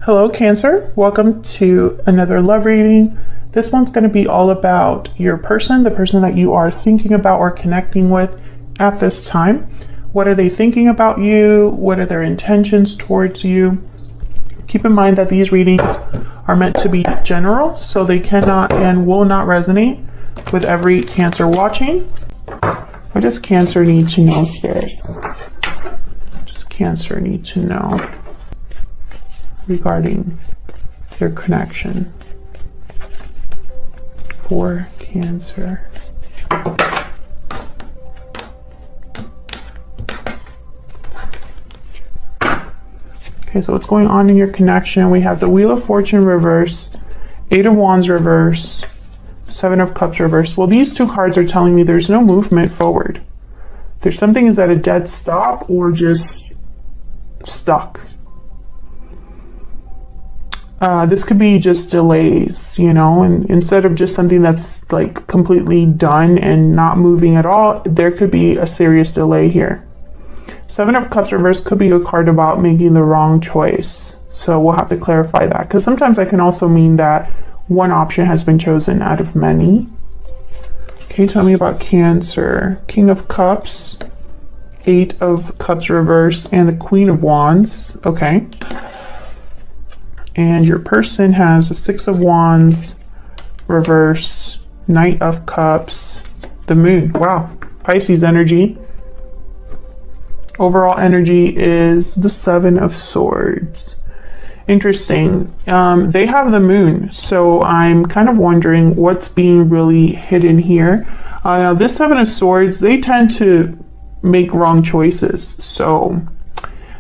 Hello, Cancer. Welcome to another love reading. This one's going to be all about your person, the person that you are thinking about or connecting with at this time. What are they thinking about you? What are their intentions towards you? Keep in mind that these readings are meant to be general, so they cannot and will not resonate with every Cancer watching. What does Cancer need to know, Spirit? What does Cancer need to know regarding their connection for Cancer? Okay, so what's going on in your connection? We have the Wheel of Fortune reverse, Eight of Wands reverse, Seven of Cups reverse. Well, these two cards are telling me there's no movement forward. There's something is at a dead stop or just stuck. This could be just delays, you know, and instead of just something that's like completely done and not moving at all, there could be a serious delay here. Seven of Cups reverse could be a card about making the wrong choice. So we'll have to clarify that, because sometimes that can also mean that one option has been chosen out of many. Okay, tell me about Cancer. King of Cups, Eight of Cups reverse, and the Queen of Wands. Okay. And your person has a Six of Wands reverse, Knight of Cups, the Moon. Wow, Pisces energy. Overall energy is the Seven of Swords. Interesting. They have the Moon, so I'm kind of wondering what's being really hidden here. Now this Seven of Swords, they tend to make wrong choices, so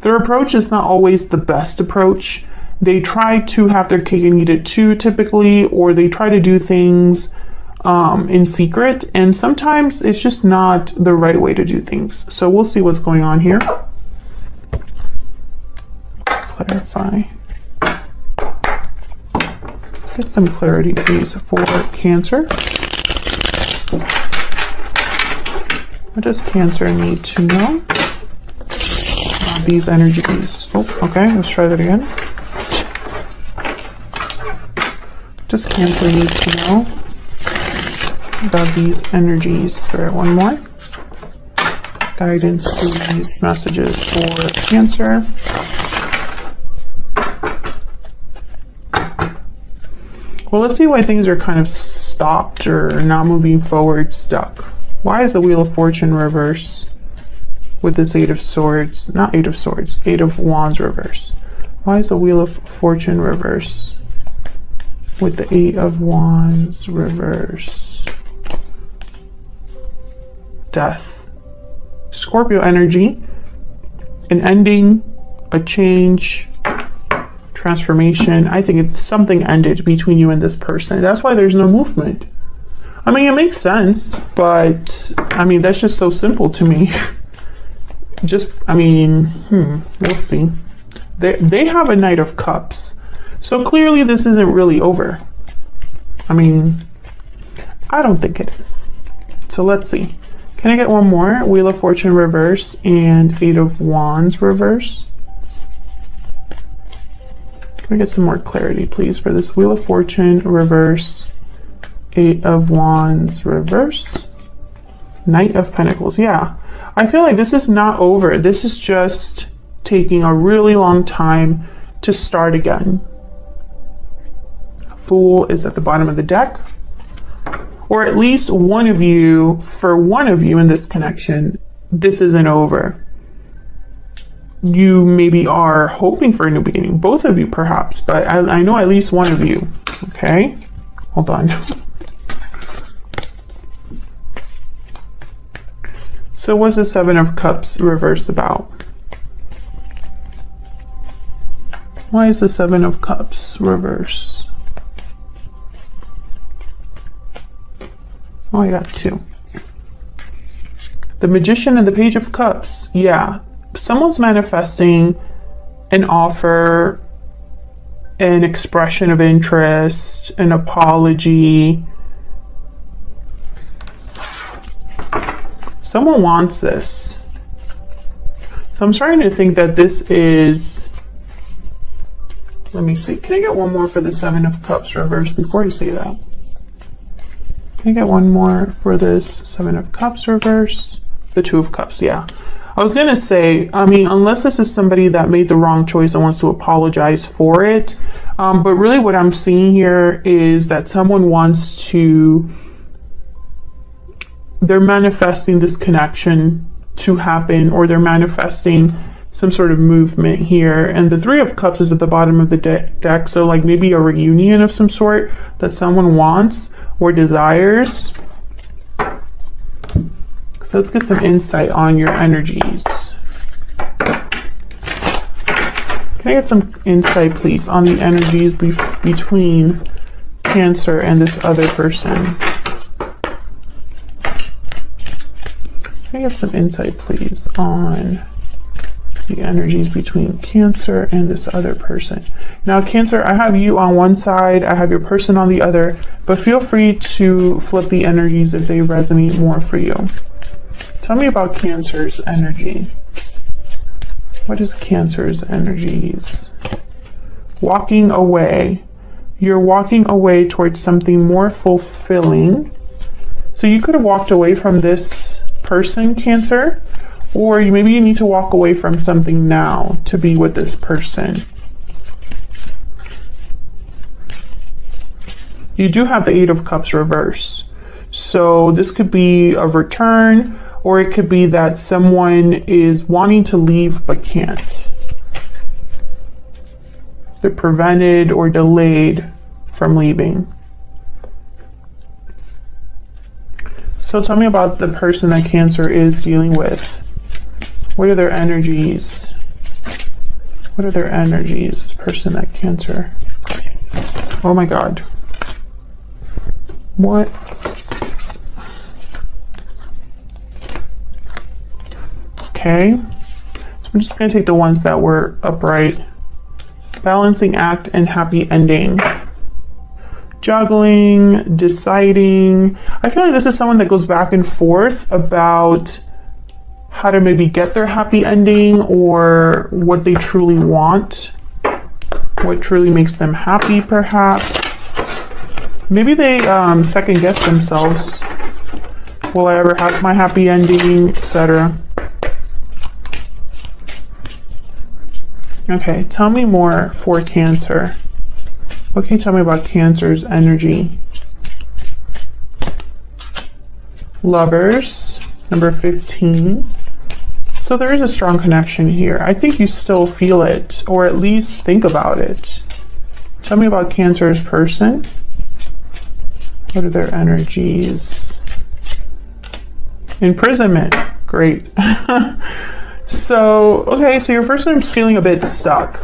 their approach is not always the best approach. They try to have their cake and eat it too, typically, or they try to do things in secret, and sometimes it's just not the right way to do things. So we'll see what's going on here. Clarify. Let's get some clarity, please, for Cancer. What does Cancer need to know? These energies. Oh, okay, let's try that again. Does Cancer need to know about these energies? Spirit, one more. Guidance, please. Messages for Cancer. Well, let's see why things are kind of stopped or not moving forward, stuck. Why is the Wheel of Fortune reverse with this Eight of Swords? Not Eight of Swords, Eight of Wands reverse. Why is the Wheel of Fortune reverse with the Eight of Wands reverse? Death. Scorpio energy. An ending, a change, transformation. I think it's something ended between you and this person. That's why there's no movement. I mean, it makes sense, but I mean, that's just so simple to me. We'll see. They have a Knight of Cups. So clearly this isn't really over. I mean, I don't think it is. So let's see. Can I get one more? Wheel of Fortune reverse and Eight of Wands reverse. Can I get some more clarity, please, for this Wheel of Fortune reverse, Eight of Wands reverse, Knight of Pentacles? Yeah, I feel like this is not over. This is just taking a really long time to start again. Fool is at the bottom of the deck, or at least one of you, for one of you in this connection, this isn't over. You maybe are hoping for a new beginning, both of you perhaps, but I know at least one of you. Okay, hold on. So what's the Seven of Cups reverse about? Why is the Seven of Cups reverse? Oh, I got two. The Magician and the Page of Cups. Yeah, someone's manifesting an offer, an expression of interest, an apology. Someone wants this. So I'm starting to think that this is Let me see. Can I get one more for the Seven of Cups reverse before I say that? Can I get one more for this Seven of Cups reverse? The Two of Cups, yeah. I was going to say, I mean, unless this is somebody that made the wrong choice and wants to apologize for it. But really what I'm seeing here is that someone wants to, they're manifesting this connection to happen, or they're manifesting some sort of movement here. And the Three of Cups is at the bottom of the deck. So like maybe a reunion of some sort that someone wants or desires. So let's get some insight on your energies. Can I get some insight, please, on the energies between Cancer and this other person? Can I get some insight, please, on the energies between Cancer and this other person? Now, Cancer, I have you on one side, I have your person on the other, but feel free to flip the energies if they resonate more for you. Tell me about Cancer's energy. What is Cancer's energies? Walking away. You're walking away towards something more fulfilling. So you could have walked away from this person, Cancer, or maybe you need to walk away from something now to be with this person. You do have the Eight of Cups reverse. So this could be a return, or it could be that someone is wanting to leave but can't. They're prevented or delayed from leaving. So tell me about the person that Cancer is dealing with. What are their energies? What are their energies, this person that Cancer? Oh my God. What? Okay, so I'm just going to take the ones that were upright. Balancing act and happy ending. Juggling, deciding. I feel like this is someone that goes back and forth about how to maybe get their happy ending, or what they truly want. What truly makes them happy, perhaps. Maybe they second guess themselves. Will I ever have my happy ending, etc. Okay, tell me more for Cancer. What can you tell me about Cancer's energy? Lovers, number 15. So there is a strong connection here. I think you still feel it, or at least think about it. Tell me about Cancer's person. What are their energies? Imprisonment, great. So, okay, so your person is feeling a bit stuck.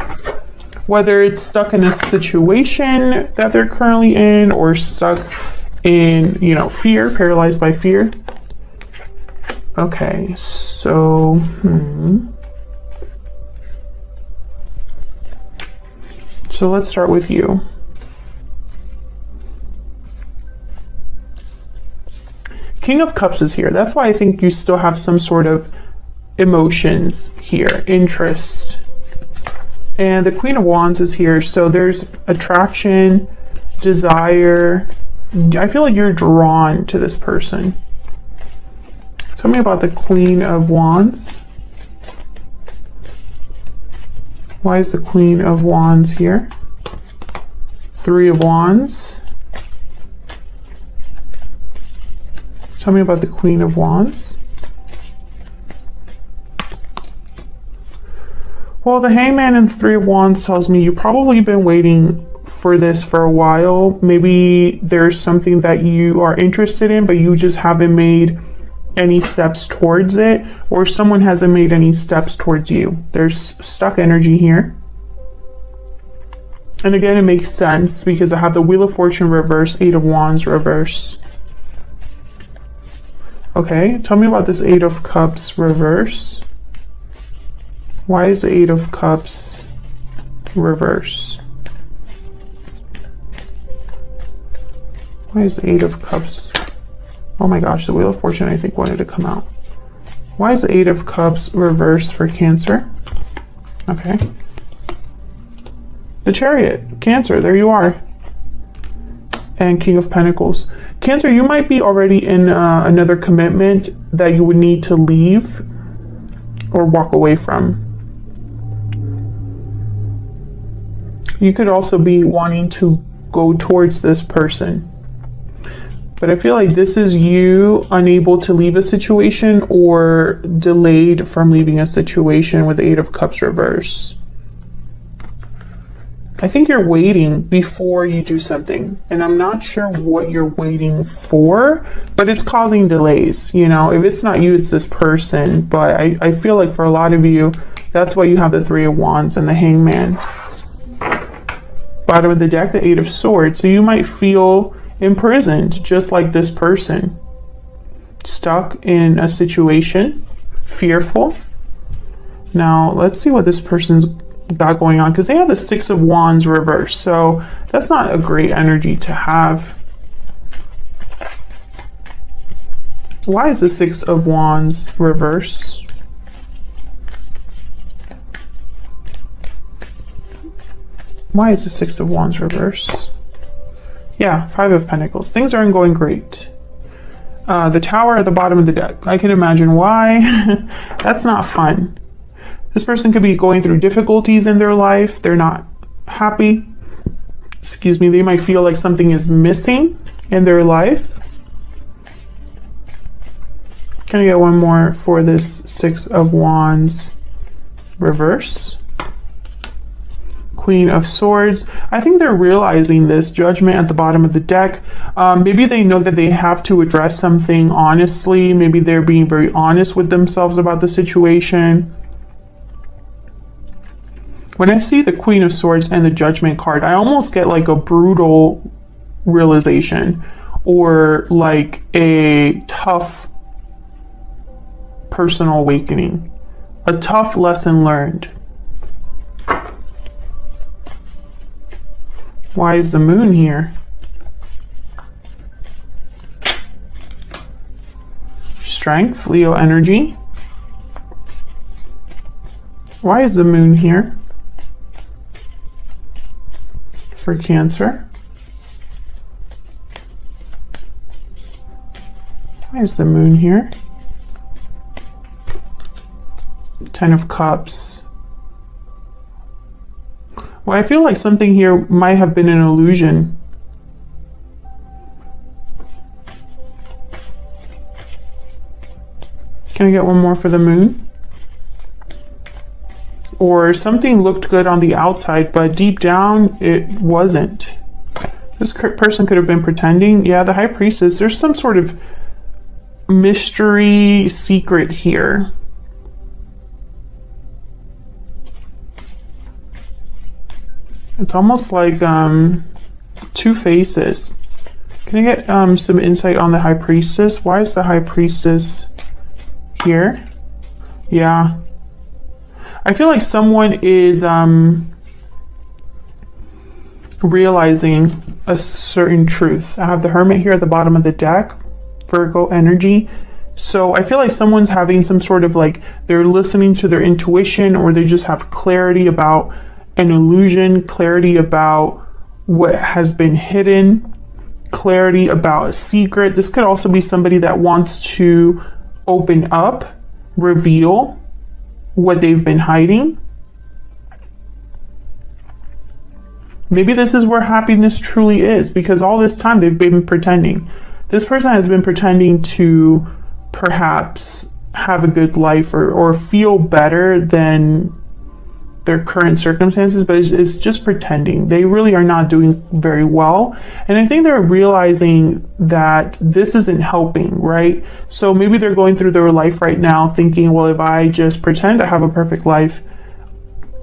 Whether it's stuck in a situation that they're currently in, or stuck in, fear, paralyzed by fear. Okay, so, So let's start with you. King of Cups is here. That's why I think you still have some sort of emotions here, interest. And the Queen of Wands is here. So there's attraction, desire. I feel like you're drawn to this person. Tell me about the Queen of Wands. Why is the Queen of Wands here? Three of Wands. Tell me about the Queen of Wands. Well, the Hangman and the Three of Wands tells me you've probably been waiting for this for a while. Maybe there's something that you are interested in, but you just haven't made any steps towards it, or someone hasn't made any steps towards you. There's stuck energy here. And again, it makes sense because I have the Wheel of Fortune reverse, Eight of Wands reverse. Okay, tell me about this Eight of Cups reverse. Why is the Eight of Cups reverse? Why is the Eight of Cups? Oh my gosh, the Wheel of Fortune I think wanted to come out. Why is the Eight of Cups reversed for Cancer? Okay. The Chariot, Cancer, there you are. And King of Pentacles. Cancer, you might be already in another commitment that you would need to leave or walk away from. You could also be wanting to go towards this person. But I feel like this is you unable to leave a situation or delayed from leaving a situation with the Eight of Cups reverse. I think you're waiting before you do something. And I'm not sure what you're waiting for, but it's causing delays. You know, if it's not you, it's this person. But I feel like for a lot of you, that's why you have the Three of Wands and the Hangman. Bottom of the deck, the Eight of Swords. So you might feel imprisoned, just like this person. Stuck in a situation, fearful. Now, let's see what this person's got going on, because they have the Six of Wands reversed. So that's not a great energy to have. Why is the Six of Wands reversed? Why is the Six of Wands reversed? Yeah, Five of Pentacles. Things aren't going great. The Tower at the bottom of the deck. I can imagine why. That's not fun. This person could be going through difficulties in their life. They're not happy. Excuse me. They might feel like something is missing in their life. Can I get one more for this Six of Wands reverse? Queen of Swords. I think they're realizing this. Judgment at the bottom of the deck. Maybe they know that they have to address something honestly. Maybe they're being very honest with themselves about the situation. When I see the Queen of Swords and the Judgment card, I almost get like a brutal realization or like a tough personal awakening, a tough lesson learned. Why is the Moon here? Strength, Leo energy. Why is the Moon here? For Cancer. Why is the Moon here? Ten of Cups. Well, I feel like something here might have been an illusion. Can I get one more for the Moon? Or something looked good on the outside, but deep down it wasn't. This person could have been pretending. Yeah, the High Priestess. There's some sort of mystery secret here. It's almost like two faces. Can I get some insight on the High Priestess? Why is the High Priestess here? Yeah. I feel like someone is realizing a certain truth. I have the Hermit here at the bottom of the deck, Virgo energy. So I feel like someone's having some sort of like, they're listening to their intuition, or they just have clarity about an illusion, clarity about what has been hidden, clarity about a secret. This could also be somebody that wants to open up, reveal what they've been hiding. Maybe this is where happiness truly is, because all this time they've been pretending. This person has been pretending to perhaps have a good life or feel better than their current circumstances, but it's just pretending. They really are not doing very well. And I think they're realizing that this isn't helping, right? So maybe they're going through their life right now thinking, well, if I just pretend to have a perfect life,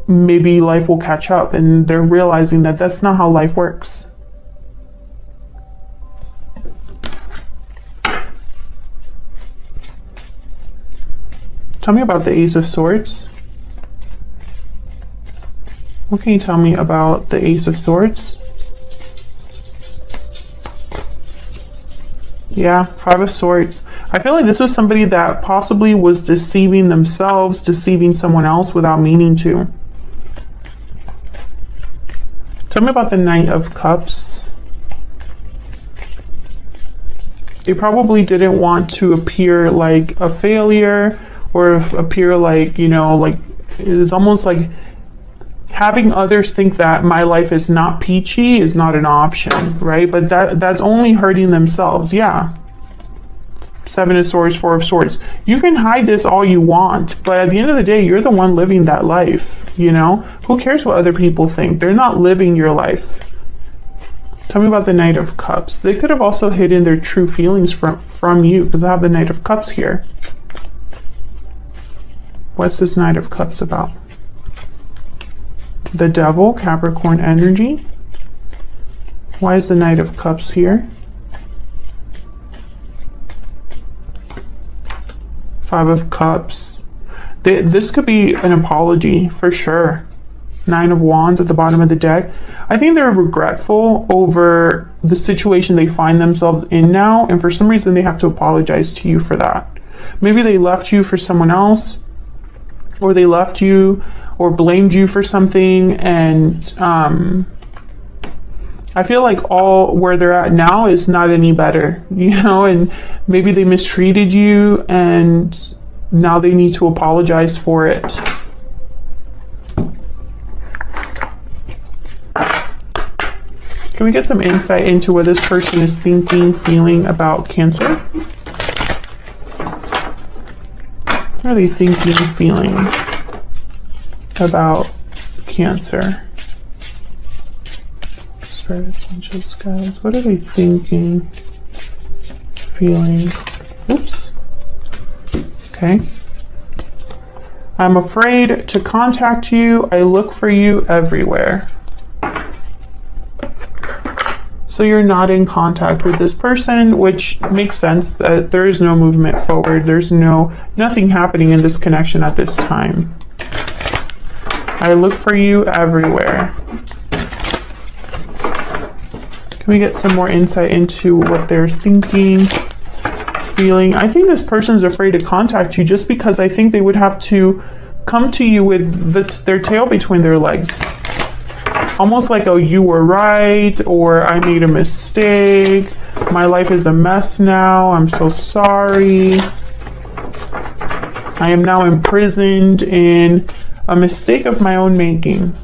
maybe life will catch up. And they're realizing that that's not how life works. Tell me about the Ace of Swords. What can you tell me about the Ace of Swords? Yeah, Five of Swords. I feel like this was somebody that possibly was deceiving themselves, deceiving someone else without meaning to. Tell me about the Knight of Cups. They probably didn't want to appear like a failure or appear like, you know, like it's almost like having others think that my life is not peachy is not an option, right? But that's only hurting themselves. Yeah. Seven of Swords, Four of Swords. You can hide this all you want, but at the end of the day, you're the one living that life, you know? Who cares what other people think? They're not living your life. Tell me about the Knight of Cups. They could have also hidden their true feelings from you, because I have the Knight of Cups here. What's this Knight of Cups about? The Devil, Capricorn energy. Why is the Knight of Cups here? Five of Cups. This could be an apology for sure. Nine of Wands at the bottom of the deck. I think they're regretful over the situation they find themselves in now, and for some reason they have to apologize to you for that. Maybe they left you for someone else, or they left you or blamed you for something, and I feel like all where they're at now is not any better, you know, and maybe they mistreated you and now they need to apologize for it. Can we get some insight into what this person is thinking, feeling about Cancer? What are they thinking, feeling about Cancer? Spirits, angels, guides. What are they thinking, feeling? Oops. Okay. I'm afraid to contact you. I look for you everywhere. So you're not in contact with this person, which makes sense that there is no movement forward. There's nothing happening in this connection at this time. I look for you everywhere. Can we get some more insight into what they're thinking, feeling? I think this person's afraid to contact you just because I think they would have to come to you with their tail between their legs. Almost like, oh, you were right, or I made a mistake. My life is a mess now. I'm so sorry. I am now imprisoned in a mistake of my own making.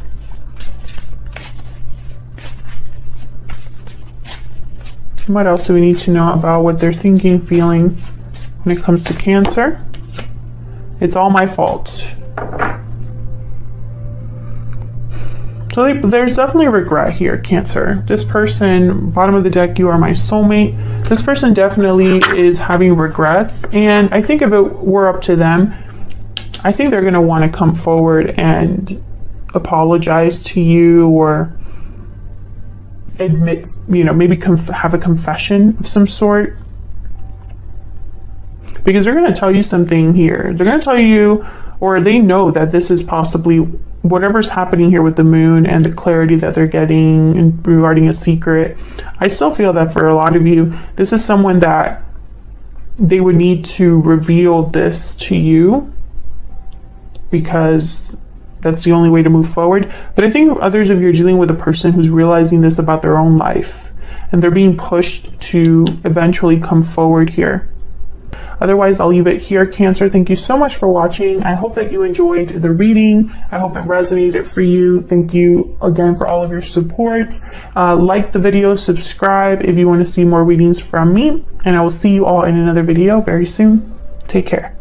What else do we need to know about what they're thinking, feeling when it comes to Cancer? It's all my fault. So there's definitely regret here, Cancer. This person, bottom of the deck, you are my soulmate. This person definitely is having regrets. And I think if it were up to them, I think they're going to want to come forward and apologize to you or admit, you know, maybe have a confession of some sort. Because they're going to tell you something here. They're going to tell you, or they know that this is possibly whatever's happening here with the moon and the clarity that they're getting regarding a secret. I still feel that for a lot of you, this is someone that they would need to reveal this to you because that's the only way to move forward. But I think others of you are dealing with a person who's realizing this about their own life and they're being pushed to eventually come forward here. Otherwise, I'll leave it here, Cancer. Thank you so much for watching. I hope that you enjoyed the reading. I hope it resonated for you. Thank you again for all of your support. Like the video, subscribe if you want to see more readings from me, and I will see you all in another video very soon. Take care.